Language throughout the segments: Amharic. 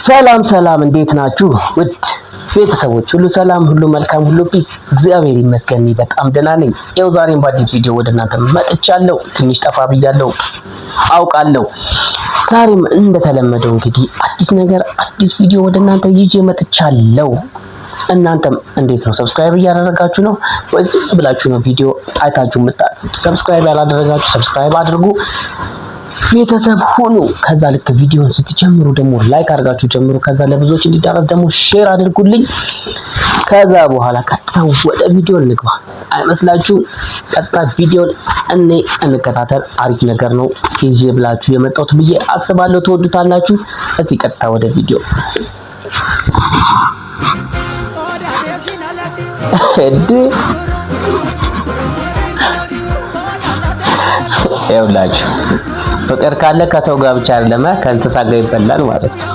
ሰላም ሰላም፣ እንዴት ናችሁ? ውድ ቤተሰቦች ሁሉ ሰላም፣ ሁሉ መልካም፣ ሁሉ ፒስ፣ እግዚአብሔር ይመስገን በጣም ደህና ነኝ። ያው ዛሬም በአዲስ ቪዲዮ ወደ እናንተ መጥቻለሁ። ትንሽ ጠፋ ብያለሁ አውቃለሁ። ዛሬም እንደተለመደው እንግዲህ አዲስ ነገር አዲስ ቪዲዮ ወደ እናንተ ይዤ መጥቻለሁ። እናንተም እንዴት ነው? ሰብስክራይብ እያደረጋችሁ ነው ወይስ ብላችሁ ነው ቪዲዮ አይታችሁ የምታልፉት? ሰብስክራይብ ያላደረጋችሁ ሰብስክራይብ አድርጉ፣ ቤተሰብ ሁኑ። ከዛ ልክ ቪዲዮን ስትጀምሩ ደግሞ ላይክ አድርጋችሁ ጀምሩ። ከዛ ለብዙዎች እንዲዳረስ ደግሞ ሼር አድርጉልኝ። ከዛ በኋላ ቀጥታ ወደ ቪዲዮ እንግባ አይመስላችሁ? ቀጥታ ቪዲዮን እንከታተል። አሪፍ ነገር ነው ይዤ ብላችሁ የመጣሁት ብዬ አስባለሁ። ትወዱታላችሁ። እስቲ ቀጥታ ወደ ቪዲዮ ይኸውላችሁ ፍቅር ካለ ከሰው ጋር ብቻ አይደለም ከእንስሳ ጋር ይበላል ማለት ነው።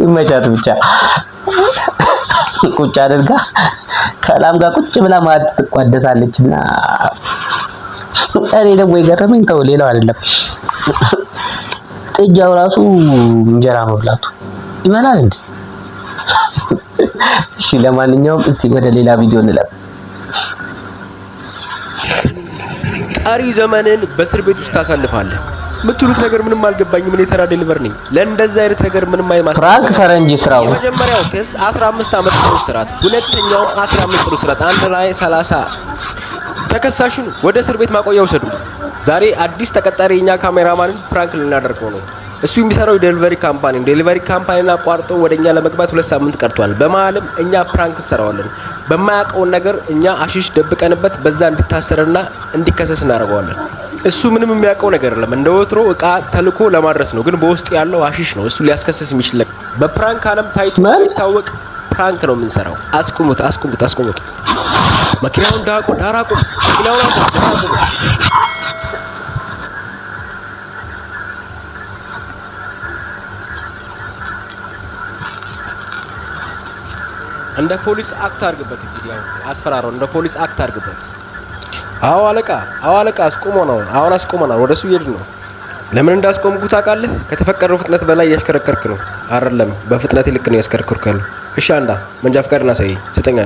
ይመቻት ብቻ ቁጭ አድርጋ ከላም ጋር ቁጭ ብላ ማለት ትቋደሳለችና እኔ ደግሞ የገረመኝ ተው ሌላው አይደለም ጥጃው ራሱ እንጀራ መብላቱ ይበላል እንዴ? እሺ ለማንኛውም እስቲ ወደ ሌላ ቪዲዮ እንለፍ። ቀሪ ዘመንን በእስር ቤት ውስጥ ታሳልፋለህ። የምትሉት ነገር ምንም አልገባኝም። እኔ ተራ ዴሊቨር ነኝ። ለእንደዛ አይነት ነገር ምንም አይማስ ፍራንክ ፈረንጅ ስራው የመጀመሪያው ክስ 15 ዓመት ጽኑ እስራት፣ ሁለተኛው 15 ጽኑ እስራት፣ አንድ ላይ 30። ተከሳሹን ወደ እስር ቤት ማቆያ ወሰዱ። ዛሬ አዲስ ተቀጣሪ የኛ ካሜራማንን ፕራንክ ልናደርገው ነው። እሱ የሚሰራው ዴሊቨሪ ካምፓኒን አቋርጦ ወደኛ ለመግባት 2 ሳምንት ቀርቷል። በመሀልም እኛ ፕራንክ እንሰራዋለን። በማያውቀው ነገር እኛ አሽሽ ደብቀንበት በዛ እንዲታሰርና እንዲከሰስ እናደርገዋለን። እሱ ምንም የሚያውቀው ነገር የለም። እንደ ወትሮ እቃ ተልኮ ለማድረስ ነው፣ ግን በውስጡ ያለው አሽሽ ነው። እሱ ሊያስከሰስ የሚችል በፕራንክ ዓለም ታይቶ የሚታወቅ ፕራንክ ነው የምንሰራው። አስቁሙት። መኪናውን ዳራቁ መኪናውን ዳራቁ። እንደ ፖሊስ አክት አድርግበት። እንግዲህ አስፈራራው። እንደ ፖሊስ አክት አድርግበት። አዎ አለቃ አስቆመናል። ወደሱ እየሄድን ነው። ለምን እንዳስቆምኩ ታውቃለህ? ከተፈቀደው ፍጥነት በላይ እያሽከረከርክ ነው። አይደለም በፍጥነት ልክ ነው እያሽከረከርክ ያለው። እሺ አንዳ መንጃ ፈቃድና ስጠኝ።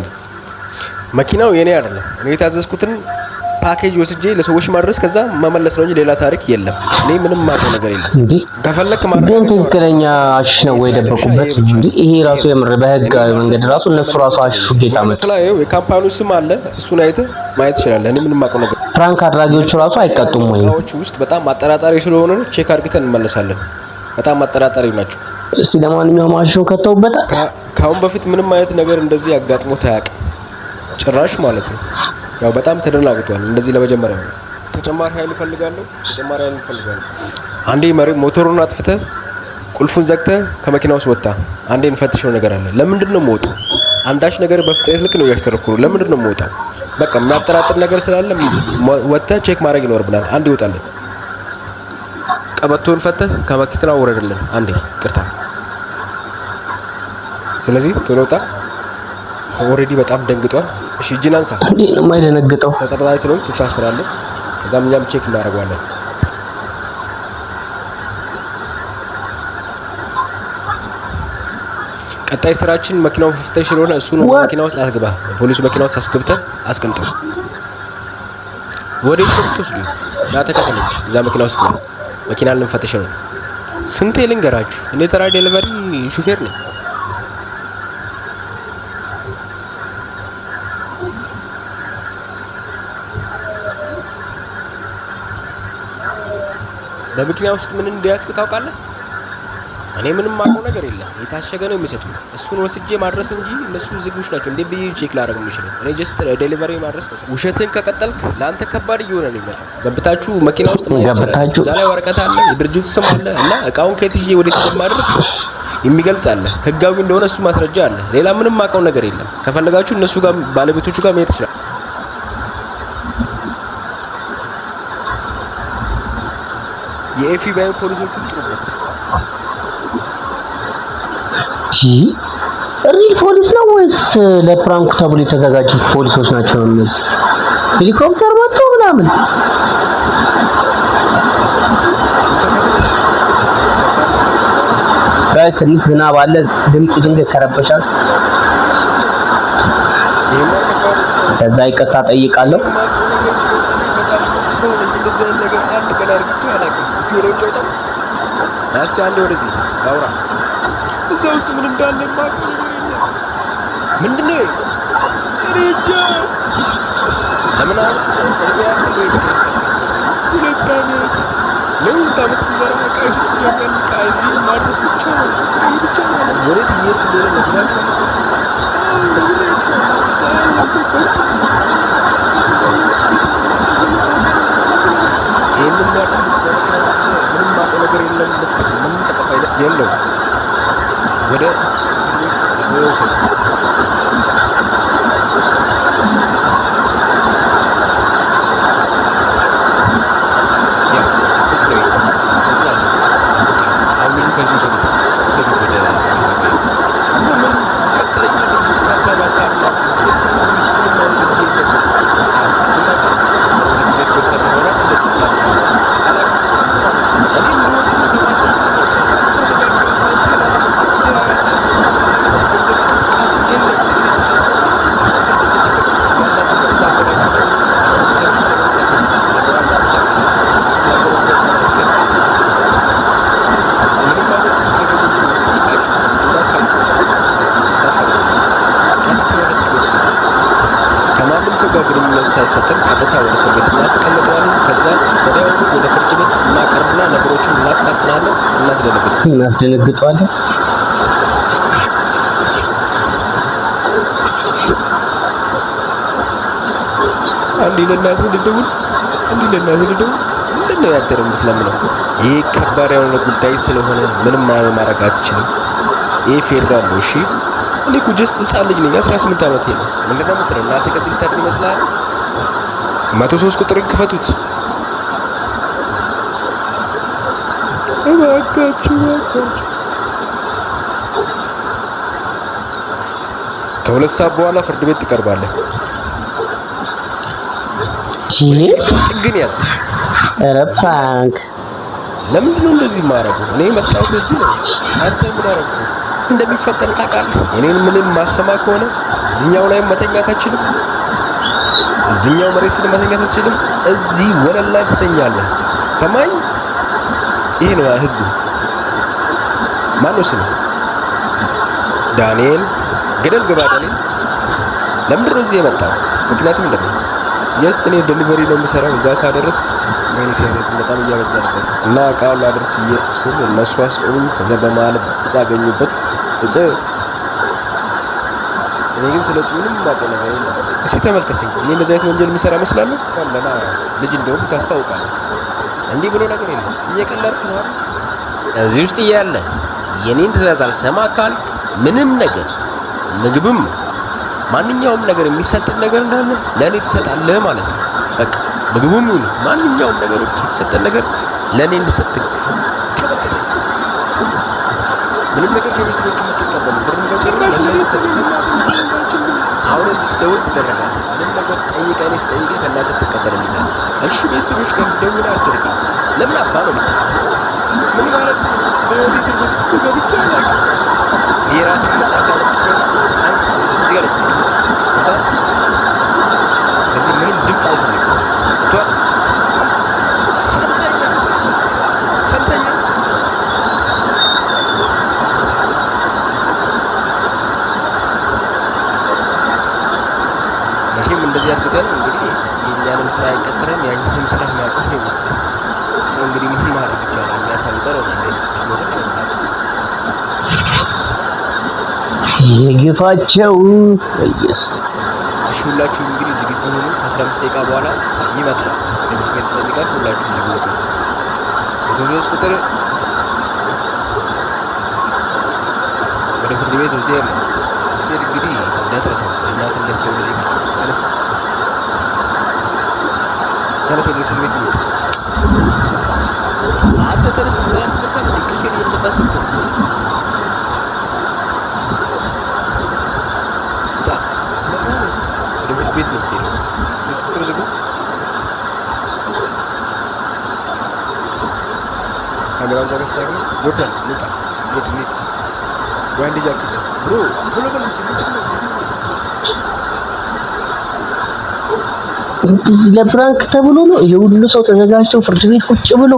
መኪናው የኔ አይደለም። እኔ የታዘዝኩትን ፓኬጅ ወስጄ ለሰዎች ማድረስ ከዛ መመለስ ነው እንጂ ሌላ ታሪክ የለም። እኔ ምንም ማውቀው ነገር የለም። ከፈለክ ማድረግ ግን ትክክለኛ አሽሽ ነው ወይ ደበቁበት እንዴ? ይሄ ራሱ የምር በህጋዊ መንገድ ራሱ እነሱ ራሱ አሽሹ ጌታ መጥ የካምፓኒው ስም አለ። እሱን አይተህ ማየት ትችላለህ። እኔ ምንም ማውቀው ነገር ፕራንክ አድራጊዎቹ ራሱ አይቀጡም ወይ? ውስጥ በጣም አጠራጣሪ ስለሆነ ቼክ አድርገን እንመለሳለን። በጣም አጠራጣሪ ናቸው። እስቲ ለማንኛውም አሽሹ ከተውበታል። ካሁን በፊት ምንም አይነት ነገር እንደዚህ አጋጥሞት አያውቅም ጭራሽ ማለት ነው። ያው በጣም ተደናግጧል። እንደዚህ ለመጀመሪያ ነው። ተጨማሪ ኃይል እፈልጋለሁ። አንዴ ሞተሩን አጥፍተህ ቁልፉን ዘግተህ ከመኪና ውስጥ ወጣ። አንዴ እንፈትሸው ነገር አለ። ለምንድን ነው የምወጣው? አንዳች ነገር በፍጥነት ልክ ነው ያሽከረክሩ። ለምንድን ነው የምወጣው? በቃ የሚያጠራጥር ነገር ስላለ ወጥተህ ቼክ ማድረግ ይኖርብናል። አንዴ ይወጣልን። ቀበቶን ፈተህ ከመኪናው ወረድልን። አንዴ ቅርታ። ስለዚህ ቶሎ ወጣ። ኦሬዲ በጣም ደንግጧል። እሺ እጅን አንሳ። እንዴ ነው የማይደነግጠው? ተጠርጣሪ ስለሆንክ ትታሰራለህ። ከዛም እኛም ቼክ እናደርገዋለን። ቀጣይ ስራችን መኪናውን መፍተሽ ስለሆነ እሱን መኪና ውስጥ አስገባ። ፖሊሱ መኪና ውስጥ አስገብተህ አስቀምጠው። ወዴት ነው የምትወስዱኝ? ና ተከተለኝ። እዛ መኪና ውስጥ ግባ። መኪና ልንፈተሽ ነው። ስንቴ ልንገራችሁ? እኔ ተራ ዴሊቨሪ ሹፌር ነኝ። በመኪና ውስጥ ምን እንዲያስክ ታውቃለህ? እኔ ምንም ማውቀው ነገር የለም። የታሸገ ነው የሚሰጡኝ። እሱን ወስጄ ማድረስ እንጂ እነሱ ዝግጁ ናቸው። እንዴ ብዬ ቼክ ላደርግ የምችለው እኔ ጀስት ዴሊቨሪ ማድረስ ነው። ውሸትን ከቀጠልክ ለአንተ ከባድ እየሆነ ነው የሚመጣው። ገብታችሁ መኪና ውስጥ ገብታችሁ እዛ ላይ ወረቀት አለ፣ የድርጅቱ ስም አለ እና እቃውን ከየት ይዤ ወዴት እንደማድረስ የሚገልጽ አለ። ህጋዊ እንደሆነ እሱ ማስረጃ አለ። ሌላ ምንም ማውቀው ነገር የለም። ከፈለጋችሁ እነሱ ጋር ባለቤቶቹ ጋር መሄድ ይችላል። የኤፍቢአይ ፖሊሶቹ ጥሩበት። ሪል ፖሊስ ነው ወይስ ለፕራንክ ተብሎ የተዘጋጁት ፖሊሶች ናቸው? እነዚህ ሄሊኮፕተር መጥቶ ምናምን ጋይስ ትንሽ ዝናብ አለ። ድምፁ ድንገት ተረበሻል። ከዛ ይቅርታ ጠይቃለሁ። እዛ ውስጥ ምን እንዳለ ማቀው ነገር የለም። ምንድነው? እሬጃ ለምን ለሁለት ዓመት ሲዘራ ቃይ ስትያቀል ቃይ ማድረስ ብቻ ነው። ቃይ ብቻ ነው። ወዴት እየሄድክ እንደሆነ ነግራችሁ ይህንን ያክል ምንም ማቀው ነገር የለም። ምንም ተቀባይነት የለውም። ወደ እስር ቤት ወሰዱት። ከዚህ ውሰዱት ወደ እስር ቤት ምን ቀጥለኛ ድርጊት ካባላ ካላ ውስጥ ምንም አይነት ድርጊት የለበት። እሱማ እስር ቤት ወሰድ ሆነ እንደሱ እኔ ምንወጡ ለማድረስ ሰው ጋር ግንኙነት ሳይፈጥር ቀጥታ ወደ እስር ቤት እናስቀምጠዋለን። ከዛ ወዲያውኑ ወደ ፍርድ ቤት እናቀርብና ነገሮችን እናፋጥናለን፣ እናስደነግጠዋለን። አንዴ ለእናትህ ልደውል፣ ምንድን ነው ያደረው የምትለምነው? ይሄ ከባድ የሆነ ጉዳይ ስለሆነ ምንም ማድረግ አትችልም። ይሄ ፌዴራል ነው። እሺ እኔ እኮ ጀስት ህፃን ልጅ ነኝ። 18 ዓመቴ ነው። ምንድነው የምትለው? እናቴ ከዚህ ልታድን ይመስላል። 103 ቁጥር ክፈቱት እባካችሁ። ከ2 ሰዓት በኋላ ፍርድ ቤት ትቀርባለህ። ጥግን ያዝ። ኧረ ፕራንክ ለምንድን ነው እንደዚህ የማደርገው? እኔ መጣሁት እዚህ ነው። አንተ ምን አደረግህ? እንደሚፈጠር ታውቃለህ። እኔን ምንም ማሰማ ከሆነ እዚህኛው ላይ መተኛት አትችልም። እዚህኛው መሬት ስለ መተኛት አትችልም። እዚህ ወለል ላይ ትተኛለህ። ሰማኝ። ይሄ ነው ህጉ። ማነው ስሙ? ዳንኤል። ገደል ግባ ዳንኤል። ለምንድን ነው እዚህ የመጣው? ምክንያቱም ምንድን ነው? የስ እኔ ዴሊቨሪ ነው የምሰራው። እዛ ሳደርስ ወይኔ ሲያደርስ በጣም እያበዛ ነበር እና እቃውን ላደርስ እየሄድኩ ስል እነሱ አስቆሙኝ። ከዛ በመሀል እጽ አገኙበት። እጽ እኔ ግን ስለ እጹ ምንም የማውቀው ነገር የለም። እስኪ ተመልከተኝ። እኔ እንደዚህ አይነት ወንጀል የሚሰራ መስላለሁ? ለና ልጅ እንደሆንኩ ታስታውቃለህ። እንዲህ ብሎ ነገር የለም። እየቀለድክ ነው አይደል? እዚህ ውስጥ እያለ የኔን ትእዛዝ አልሰማ ካልክ ምንም ነገር ምግብም ማንኛውም ነገር የሚሰጥን ነገር እንዳለ ለኔ ትሰጣለህ ማለት ነው። በቃ ምግቡም ይሁን ማንኛውም ነገሮች የተሰጠን ነገር ለኔ እንድሰጥ ተመልከተኝ። ምንም ነገር ከቤተሰቦች የምትቀበሉ ብር ጭራሽ ለኔ ትሰጥልኝ። አሁን እንድትደውል ትደረጋለህ። ምንም ነገር ጠይቀህ እኔ ስጠይቅህ ከእናንተ ትቀበልልኛለህ። እሺ ቤተሰቦች ጋር ደውለህ አስደርገኝ። ለምን አባ ነው የምትቀበለው? ምን ማለት በህይወቴ እስር ቤት ውስጥ ገብቼ አላውቅም። የራስን መጽሐፍ ያለብስ ነው እዚህ ጋር እዚህ ምንም ድምፅ አልፈልግም። እንቷል ሰምተኛ መቼም እንደዚህ አድርገን እንግዲህ የእኛንም ስራ አይቀጥረን ያኛንም ስራ የሚያውቀው ይመስላል። እንግዲህ ምን ማድረግ ይቻላል? የሚያሳውቀው ነው የግፋቸው ኢየሱስ። እሺ ሁላችሁም እንግዲህ ዝግጁ ሆኑ። ከ15 ደቂቃ በኋላ ይመጣል። ለፍርድ ቤት ስለሚቀርብ ሁላችሁም ዝግጁ ሁኑ። የተወሰነ ቁጥር ወደ ፍርድ ቤት ወጥተህ ነው እንግዲህ እንዳትረሳ። እናት እንዲያስደውል ይችላል። ተነስ ወደ ፍርድ ቤት ነው። አንተ ተነስ ማለት ተነሳ። እንቅልፌን እየተባተኩ ቤት ነው የምትሄደው። ሶስት ቁጥር ዝጉ። ካሜራውን ዘጋ። ጆርዳን ውጣ። ወንድ ጃኬት ብሮ ብሎ እንደዚህ ለፕራንክ ተብሎ ነው ይሄ ሁሉ ሰው ተዘጋጅቶ ፍርድ ቤት ቁጭ ብሎ።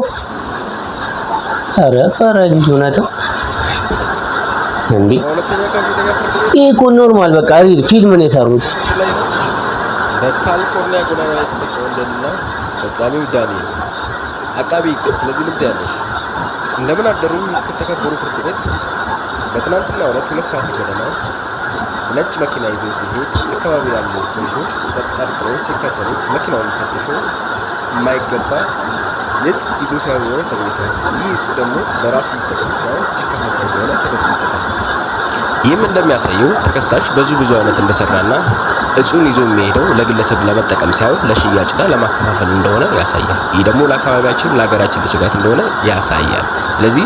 ኧረ ፈረንጅ እውነትም እንዴ! ይሄ እኮ ኖርማል በቃ ፊልም ነው የሰሩት። በካሊፎርኒያ ጎዳና ላይ የተፈጸመ ወንጀልና ፈጻሚው ዳንኤል አቃቢ። ስለዚህ ምን ትያለሽ? እንደምን አደሩ ከተከበሩ ፍርድ ቤት። በትናንትናው ዕለት 2 ሰዓት ገደማ ነጭ መኪና ይዞ ሲሄድ አካባቢ ያሉ ፖሊሶች ተጠርጥረው ሲከተሉት መኪናውን ፈትሸው የማይገባ እጽ ይዞ ሲያዞረው ተገኝቷል። ይህ እጽ ደግሞ በራሱ ሊጠቀም ሳይሆን አከፋፋይ እንደሆነ ተደርሶበታል። ይህም እንደሚያሳየው ተከሳሽ ብዙ አይነት እንደሰራና እጹን ይዞ የሚሄደው ለግለሰብ ለመጠቀም ሳይሆን ለሽያጭና ለማከፋፈል እንደሆነ ያሳያል። ይህ ደግሞ ለአካባቢያችን ለሀገራችን ስጋት እንደሆነ ያሳያል። ስለዚህ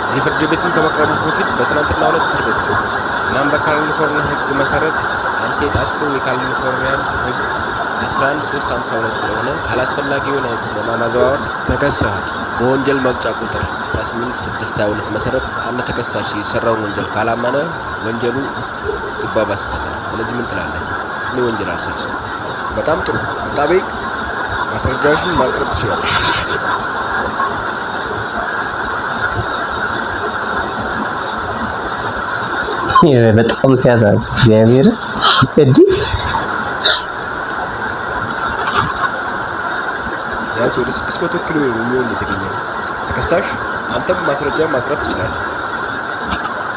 እዚህ ፍርድ ቤትን ከመቅረቡ በፊት በትናንትናው ዕለት እስር ቤት ነው። እናም በካሊፎርኒያ ሕግ መሰረት አንተ የጣስከው የካሊፎርኒያ ሕግ 11352 ስለሆነ አላስፈላጊ የሆነ እጽ በማዘዋወር ተከሰሃል። በወንጀል መቅጫ ቁጥር 18622 መሰረት አንድ ተከሳሽ የሰራውን ወንጀል ካላመነ ወንጀሉ ይባባስበታል። ስለዚህ ምን ትላለህ? እኔ ወንጀል አልሰራም። በጣም ጥሩ። አቃቤ ሕግ ማስረጃዎችን ማቅረብ ትችላለህ። በጣም ሲያሳዝን እግዚአብሔር እንዴ! ያዝ ወደ 600 ኪሎ የሚሆን የተገኘው ተከሳሽ አንተም ማስረጃ ማቅረብ ትችላለህ።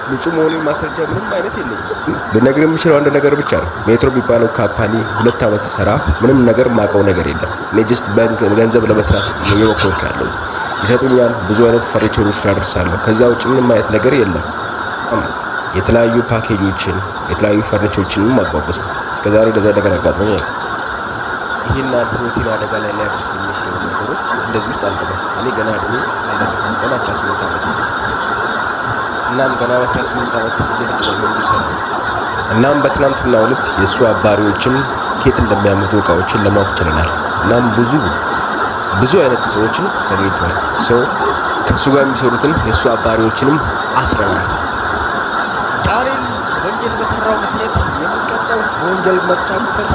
ንጹህ መሆኑን ማስረጃ ምንም አይነት የለኝም። ልነግርህ የምችለው አንድ ነገር ብቻ ነው። ሜትሮ የሚባለው ካምፓኒ 2 ዓመት ሲሰራ ምንም ነገር ማውቀው ነገር የለም። እኔ ጀስት ገንዘብ ለመስራት ነው የሞከርኩ ያለሁት። ይሰጡኛል፣ ብዙ አይነት ፈርኒቸሮችን አደርሳለሁ። ከዛ ውጭ ምንም አይነት ነገር የለም። የተለያዩ ፓኬጆችን የተለያዩ ፈርኒቸሮችን ማጓጓዝ ነው። እስከዛሬ እንደዛ ነገር አጋጥሞኝ ይሄን ፕሮቲን አደጋ ላይ ሊያደርስ የሚችሉ ነገሮች እንደዚህ ውስጥ አልገባም። እኔ ገና እድሜ አልደረሰም። ገና 18 ዓመት ነው። እናም ገና 18 ዓመት እየተደረገ ይሰራል። እናም በትናንትናው ዕለት የእሱ አባሪዎችን ኬት እንደሚያመጡ እቃዎችን ለማወቅ ችለናል። እናም ብዙ አይነት ሰዎችን ተገኝቷል። ሰው ከእሱ ጋር የሚሰሩትን የእሱ አባሪዎችንም አስረናል። ዳንኤል ወንጀል በሰራው መሰረት የሚቀጣው በወንጀል መቅጫ ቁጥር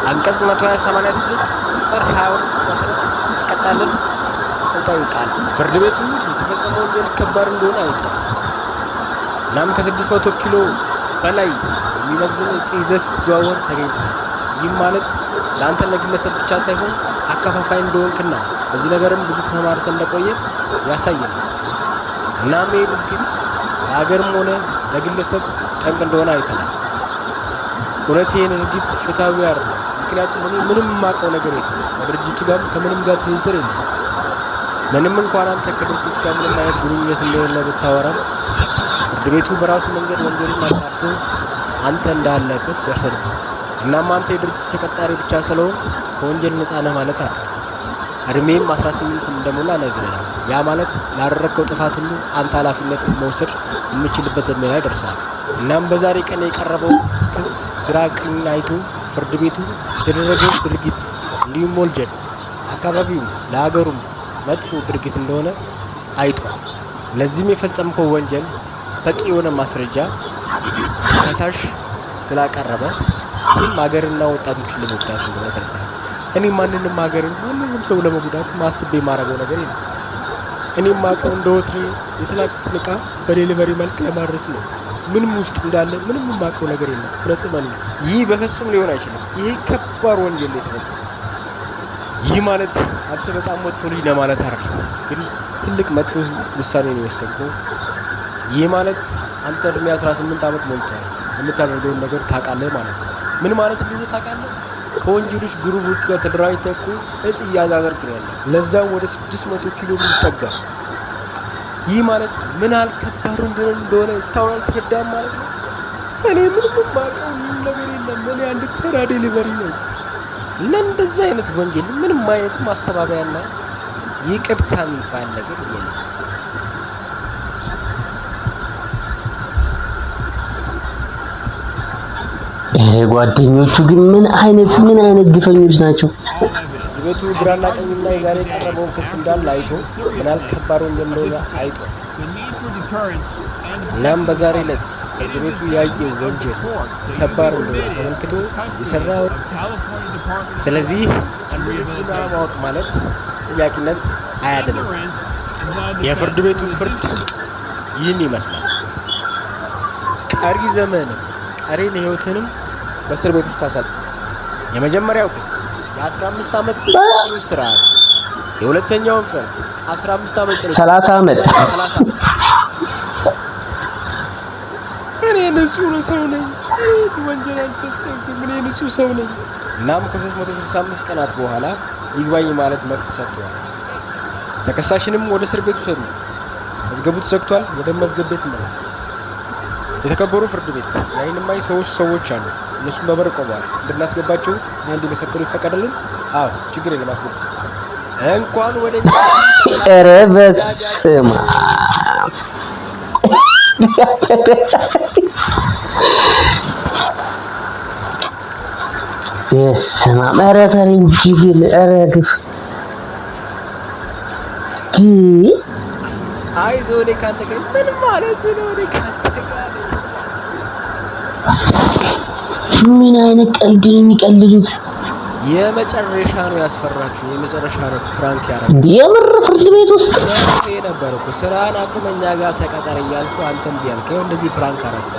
አንቀጽ 186 ቁጥር 22 መሰረት እንቀጣለን እንጠይቃለን። ፍርድ ቤቱ የተፈጸመው ወንጀል ከባድ እንደሆነ አይቷል። እናም ከ600 ኪሎ በላይ የሚመዝን እጽ ይዘህ ስትዘዋወር ተገኝቷል። ይህም ማለት ለአንተ ለግለሰብ ብቻ ሳይሆን አከፋፋይ እንደሆንክና በዚህ ነገርም ብዙ ተማርተህ እንደቆየ ያሳያል። እናም ይህ ድርጊት ለሀገርም ሆነ ለግለሰብ ጠንቅ እንደሆነ አይተናል። እውነት ይህን ድርጊት ፍትሃዊ አይደለም። ምክንያቱም እኔ ምንም የማውቀው ነገር የለም። ከድርጅቱ ጋር ከምንም ጋር ትስስር የለም። ምንም እንኳን አንተ ከድርጅቱ ጋር ምንም አይነት ግንኙነት እንደሌለ ብታወራም ፍርድ ቤቱ በራሱ መንገድ ወንጀልን አጣርቶ አንተ እንዳለበት ደርሰንበት። እናም አንተ የድርጅቱ ተቀጣሪ ብቻ ስለሆንክ ከወንጀል ነፃ ነህ ማለት አለ። እድሜም 18 እንደሞላ ነግረናል። ያ ማለት ላደረግከው ጥፋት ሁሉ አንተ ኃላፊነትን መውሰድ የምችልበት እድሜ ላይ ደርሳል። እናም በዛሬ ቀን የቀረበው ክስ ግራ ቀኝ አይቶ ፍርድ ቤቱ የተደረገው ድርጊት እንዲሁም ወንጀል አካባቢው ለሀገሩም መጥፎ ድርጊት እንደሆነ አይቷል። ለዚህም የፈጸምከው ወንጀል በቂ የሆነ ማስረጃ ከሳሽ ስላቀረበ ይህም ሀገርና ወጣቶችን ለመጉዳት እንደሆነ ተነግሯል። እኔ ማንንም ሀገርን ማንንም ሰው ለመጉዳት ማስቤ የማደርገው ነገር የለም። እኔ የማውቀው እንደ ወትሮ የተላኩትን ዕቃ በዴሊቨሪ መልክ ለማድረስ ነው። ምንም ውስጥ እንዳለ ምንም የማውቀው ነገር የለም። እውነትም ይህ በፍጹም ሊሆን አይችልም። ይሄ ከባድ ወንጀል የተፈጸመ ይህ ማለት አንተ በጣም መጥፎ ልጅ ለማለት አይደለም፣ ግን ትልቅ መጥፎ ውሳኔ ነው የወሰንከው። ይህ ማለት አንተ እድሜ 18 ዓመት ሞልቷል። የምታደርገውን ነገር ታውቃለህ ማለት ነው። ምን ማለት እንደሆነ ታውቃለህ? ከወንጀሎች ግሩቦች ጋር ተደራጅተህ እኮ እጽ እያዛዘርክ ነው ያለው። ለዛም ወደ 600 ኪሎ የሚጠጋ ይህ ማለት ምን ያህል ከባድ ወንጀል እንደሆነ እስካሁን አልተረዳም ማለት ነው። እኔ ምንም የማውቀው ነገር የለም። እኔ አንድ ተራ ዴሊቨሪ ነኝ። ለእንደዚህ አይነት ወንጀል ምንም አይነት ማስተባበያና ይቅርታ የሚባል ነገር የለም። ጓደኞቹ ግን ምን አይነት ግፈኞች ናቸው? ቤቱ ግራና ቀኝና የዛሬ የቀረበውን ክስ እንዳለ አይቶ ምን ያህል ከባድ ወንጀል እንደሆነ አይቶ እናም በዛሬ ዕለት ፍርድ ቤቱ ያየው ወንጀል ከባድ እንደሆነ ተመልክቶ የሰራው ስለዚህ ሕጉን ማወቅ ማለት ጥያቄነት አያደለም። የፍርድ ቤቱን ፍርድ ይህን ይመስላል። ቀሪ ዘመን ቀሪ ሕይወትንም በእስር ቤት ውስጥ ታሳልፍ። የመጀመሪያው ክስ የ15 ዓመት ጽኑ እስራት፣ የሁለተኛው ፍርድ 15 ዓመት 30 ዓመት እኔ ንጹህ ሰው ነኝ፣ እኔ ወንጀል አልፈጸምኩም፣ እኔ ንጹህ ሰው ነኝ። እናም ከ365 ቀናት በኋላ ይግባኝ ማለት መብት ሰጥቷል። ተከሳሽንም ወደ እስር ቤት ውሰዱ፣ መዝገቡ ተዘግቷል፣ ወደ መዝገብ ቤት መለስ። የተከበሩ ፍርድ ቤት የዓይን እማኝ ሰዎች አሉ፣ እነሱም በበር ቆመዋል። እንድናስገባቸው እና እንዲመሰክሩ ይፈቀድልን? አዎ፣ ችግር የለም አስገቡ። እንኳን ወደ ኧረ በስመ አብ በስመ አብ። ኧረ ፈረንጅ ግን ኧረ ግፍ አይዞህ እኔ ካንተ ጋር ምን ማለት ነው? እኔ ካንተ ጋር ምን አይነት ቀልድ ነው የሚቀልዱት? የመጨረሻ ነው ያስፈራችሁ፣ የመጨረሻ ነው ፕራንክ ያደረገው። እንዴ የምር ፍርድ ቤት ውስጥ ነበር እኮ ስራን አቁመኛ ጋር ተቀጠር እያልኩ አንተም ቢያልከው እንደዚህ ፕራንክ አደረገ።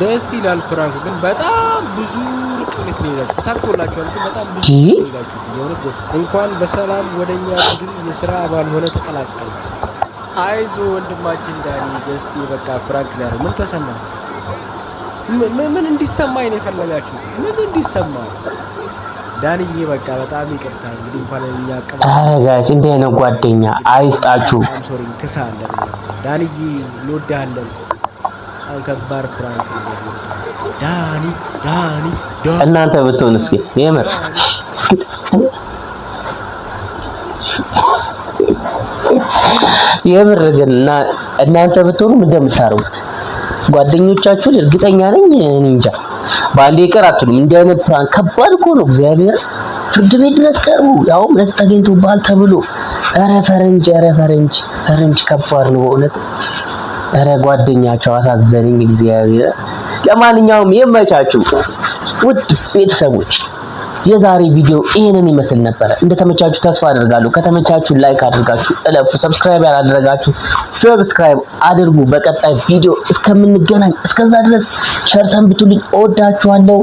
ደስ ይላል ፕራንኩ፣ ግን በጣም ብዙ ርቀት ነው ይላችሁ። ተሳክቶላችኋል፣ ግን በጣም ብዙ ይላችሁ። የሆነ እንኳን በሰላም ወደኛ ቡድን የሥራ አባል ሆነ ተቀላቀል። አይዞ ወንድማችን ዳኒ ጀስቲ በቃ ፕራንክ ነው። ምን ተሰማ? ምን እንዲሰማኝ ነው የፈለጋችሁት? ምን እንዲሰማ? ዳንዬ በቃ በጣም ይቅርታ እንግዲህ እንኳን እኛ ጋይስ እንዴት ነው ጓደኛ አይስጣችሁ። ሶሪ ክሳለን። ዳንዬ እንወዳለን። በጣም ከባድ ፕራንክ ነው ዳኒ እናንተ ብትሆን እስኪ የምር የምር ግን እናንተ ብትሆኑ ምን እንደምታረጉት ጓደኞቻችሁን እርግጠኛ ነኝ እንጃ ባንዴ ይቀር አትሉም። እንዲህ አይነት ፕራንክ ከባድ እኮ ነው። እግዚአብሔር ፍርድ ቤት ድረስ ቀርቡ ያው መስ ተገኝቶባል ተብሎ ኧረ ፈረንጅ ከባድ ነው በእውነት። ኧረ ጓደኛቸው አሳዘነኝ እግዚአብሔር። ለማንኛውም ይመቻችሁ ውድ ቤተሰቦች፣ የዛሬ ቪዲዮ ይሄንን ይመስል ነበር። እንደተመቻችሁ ተስፋ አደርጋለሁ። ከተመቻችሁ ላይክ አድርጋችሁ እለፉ። ሰብስክራይብ ያላደረጋችሁ ሰብስክራይብ አድርጉ። በቀጣይ ቪዲዮ እስከምንገናኝ እስከዛ ድረስ ቸር ሰንብቱልኝ። እወዳችኋለሁ።